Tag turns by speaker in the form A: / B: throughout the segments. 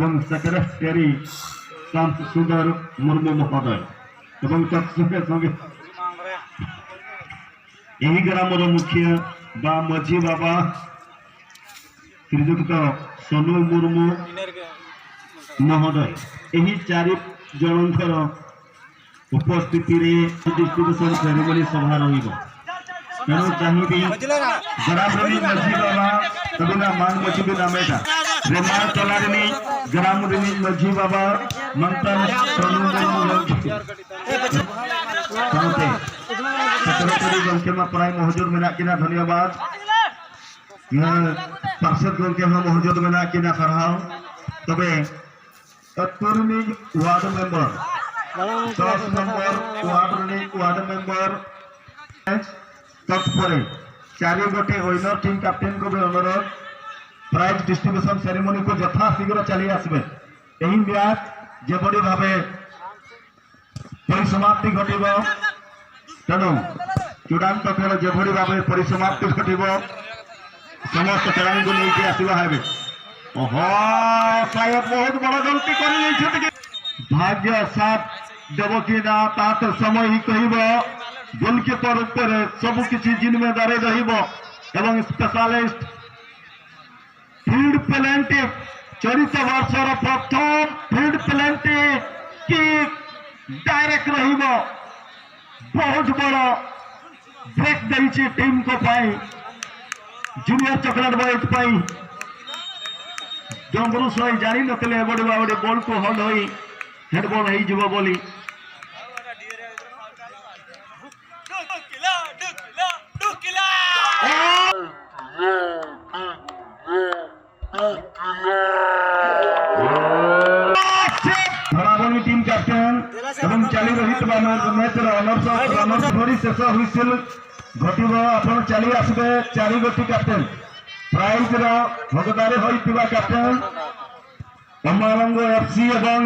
A: एवं सेक्रेटरी शांत सुंदर मुर्मू महोदय एवं तत्संगे संगे यही ग्रामर मुखिया बा मझी बाबा श्रीजुक्त सोनू मुर्मू महोदय यही चारि जनकर उपस्थिति डिस्ट्रीब्यूशन सेरेमनी सभा रही तेणु चाहिए ग्रामी मझी बाबा तबना मान मझी भी नामेटा रेमार तलारिनी ग्राम रिनी मझी बाबा मंतन सोनू सेक्रेटरी गंके में प्राय मौजूद में किना धन्यवाद पार्षद गंके में मौजूद में किना सरहाव तबे तुरनी ward member 10 number ward member तत्पर चारि गोटे ओनर टीम कैप्टेन को भी अनुरोध प्राइज डिस्ट्रीब्यूशन सेरेमनी को यथाशीघ्र चली आसबे यही मैच जेभली भाव परिसमाप्ति घटब तेणु चूड़ांत खेल जेभली भाव परिसमाप्ति घटब समस्त खेलाड़ी को लेकिन आसवा है शायद बहुत बड़ा गलती कर भाग्य साथ देव कि ना ता तो समय ही कह गोलकीपर ऊपर सबु किसी जिम्मेदारी रही स्पेशलिस्ट फील्ड प्लेंटी चलित वर्षर प्रथम फील्ड प्लेंटी कि डायरेक्ट रही बहुत बड़ा ब्रेक देती टीम को जूनियर चॉकलेट बॉयज डम्बरू सही जानी नथिले बड़े बाबड़े बॉल को हल हो हेडबॉल हो बोली टीम कैप्टेन एवं चली रही मैच रनर्स धरी शेष हुइसिल घटब आप चली आसबे चारि गोटी कैप्टेन प्राइज भोगदारी होइतिबा कैप्टेन अमारंग एफसी एवं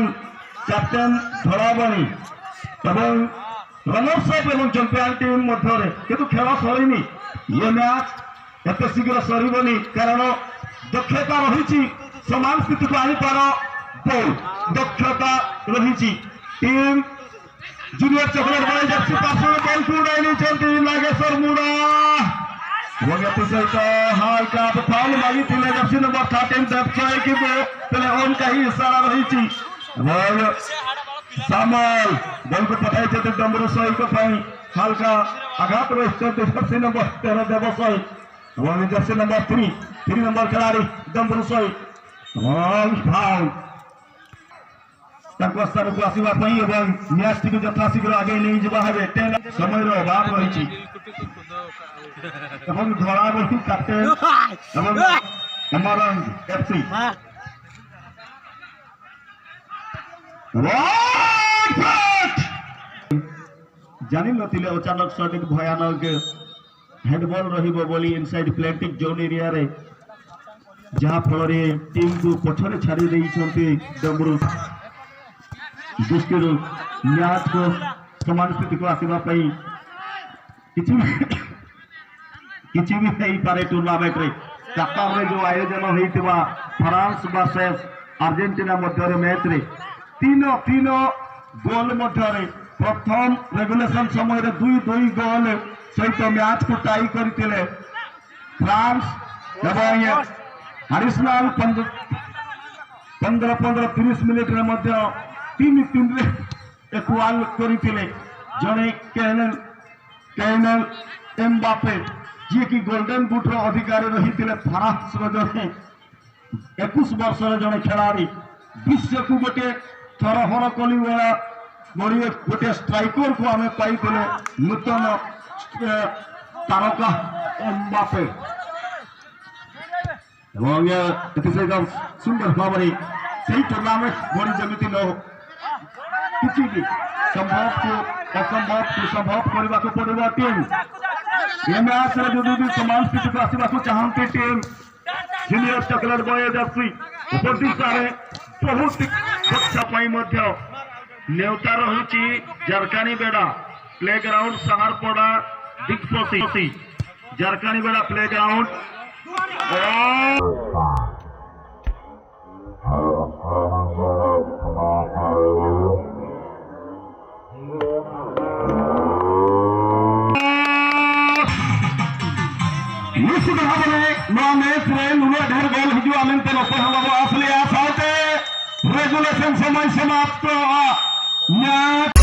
A: कैप्टेन धराबणी एवं रनर्स एवं चैंपियन टीम मध्य किंतु खेल सरीनी ये मैच एत शीघ्र सरबनी कारण दक्षता रही समान स्थिति को आनीपार बॉल दक्षता रही team junior chocolate boy Jersey पार्श्व बॉल को उड़ाई नागेश्वर मुड़ा वगति सहित हाल्का फाउल मागी जर्सी नंबर 13 देवचय कि ऑन का ही इशारा रही सामल बॉल को पठाई डम्बरू सही को हाल्का आघात रही जर्सी नंबर 13 देवशय जर्सी नंबर 3 नंबर खिलाड़ी डम्बरू सही फाउल स्थान को आसवा मैच टी यथाशीघ्र आगे नहीं जा समय अभाव रही धराबणी कैप्टेन अमरंग एफसी जानी नथिले अचानक सडन भयानक हेडबॉल रही इनसाइड प्लेटिक जोन एरिया रे जहाँ फल टीम को पछरे छाड़ी डम्बरू दृष्टि मैच को समान स्थिति को आसवा किसी भी नहीं पारे टूर्नामेंट रे कतार में जो आयोजन होता फ्रांस वर्सेस अर्जेंटीना मध्य मैच रे तीनों गोल मध्य प्रथम रेगुलेशन समय 2-2 गोल सहित मैच को टाई करते फ्रांस एवं एडिशनल 15-30 मिनिट रे मध्य 3-3 इक्वाल करते जड़े कैनल एम्बापे जी की गोल्डन बुट अधिकारी रही फ्रांस जड़े 21 वर्ष जड़े खिलाड़ी विश्व को गोटे थरहर कली वाला गोटे स्ट्राइकर को आम पाई नूतन तारका एम्बापे सुंदर भाव से टूर्नामेंट भरी जमी न किसी भी संभव को असंभव को संभव करने को पड़ेगा टीम ये मैच में जो भी समान स्थिति को आसवा चाहती team junior chocolate boy Jersey उपस्थित सारे बहुत अच्छा नेवता रही जरकानी बेड़ा प्लेग्राउंड सहारपड़ा दिग्पसी जरकानी बेड़ा प्लेग्राउंड निश्चित भाव में नवा मैच रे नुआ ढेर गोल हिजु आमेंते नोको हम आसले आ साथे रेगुलेशन समय समाप्त मैच